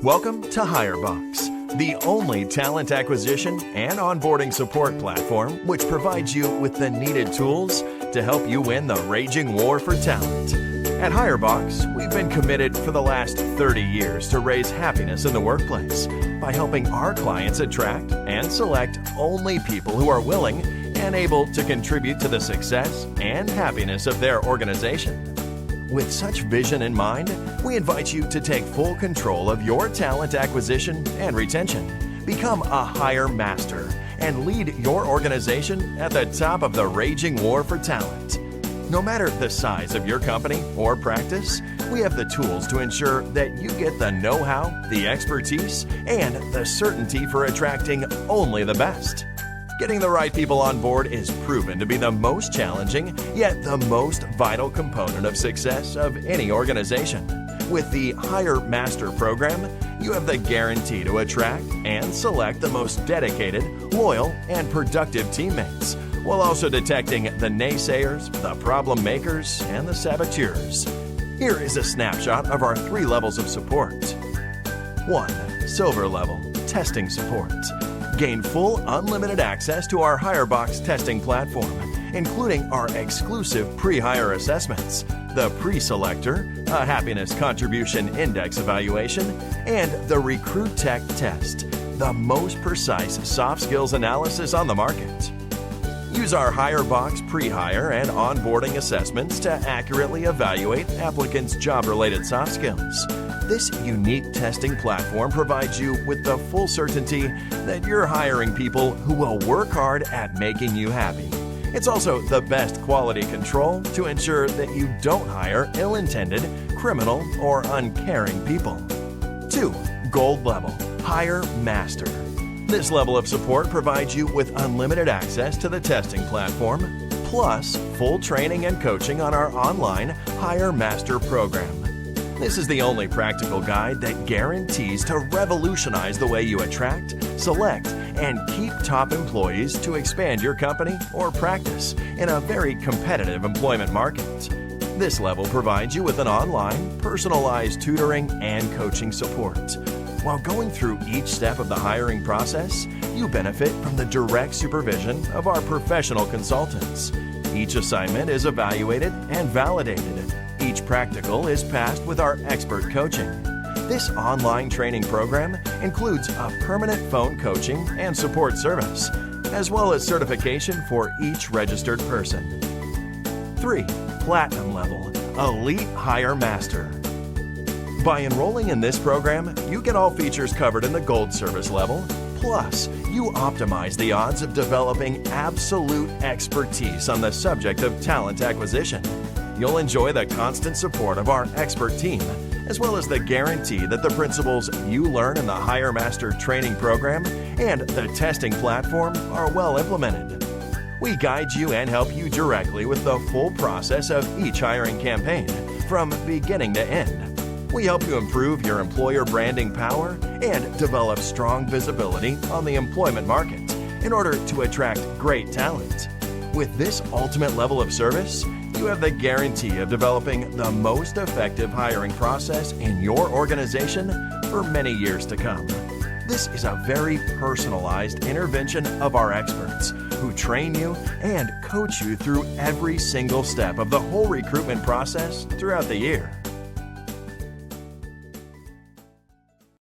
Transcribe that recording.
Welcome to HireBox, the only talent acquisition and onboarding support platform which provides you with the needed tools to help you win the raging war for talent. At HireBox, we've been committed for the last 30 years to raise happiness in the workplace by helping our clients attract and select only people who are willing and able to contribute to the success and happiness of their organization. With such vision in mind, we invite you to take full control of your talent acquisition and retention. Become a hire master and lead your organization at the top of the raging war for talent. No matter the size of your company or practice, we have the tools to ensure that you get the know-how, the expertise, and the certainty for attracting only the best. Getting the right people on board is proven to be the most challenging, yet the most vital component of success of any organization. With the Hire Master program, you have the guarantee to attract and select the most dedicated, loyal, and productive teammates, while also detecting the naysayers, the problem makers, and the saboteurs. Here is a snapshot of our 3 levels of support. 1. Silver level, testing support. Gain full unlimited access to our HireBox testing platform, including our exclusive pre-hire assessments, the pre-selector, a happiness contribution index evaluation, and the Recruit Tech test, the most precise soft skills analysis on the market. Use our HireBox pre-hire and onboarding assessments to accurately evaluate applicants' job-related soft skills. This unique testing platform provides you with the full certainty that you're hiring people who will work hard at making you happy. It's also the best quality control to ensure that you don't hire ill-intended, criminal, or uncaring people. 2. Gold level, Hire Master. This level of support provides you with unlimited access to the testing platform, plus full training and coaching on our online Hire Master program. This is the only practical guide that guarantees to revolutionize the way you attract, select, and keep top employees to expand your company or practice in a very competitive employment market. This level provides you with an online, personalized tutoring and coaching support. While going through each step of the hiring process, you benefit from the direct supervision of our professional consultants. Each assignment is evaluated and validated. Each practical is passed with our expert coaching. This online training program includes a permanent phone coaching and support service, as well as certification for each registered person. 3. Platinum level, Elite Hire Master. By enrolling in this program, you get all features covered in the Gold service level, plus you optimize the odds of developing absolute expertise on the subject of talent acquisition. You'll enjoy the constant support of our expert team, as well as the guarantee that the principles you learn in the Hire Master training program and the testing platform are well implemented. We guide you and help you directly with the full process of each hiring campaign, from beginning to end. We help you improve your employer branding power and develop strong visibility on the employment market in order to attract great talent. With this ultimate level of service, you have the guarantee of developing the most effective hiring process in your organization for many years to come. This is a very personalized intervention of our experts who train you and coach you through every single step of the whole recruitment process throughout the year.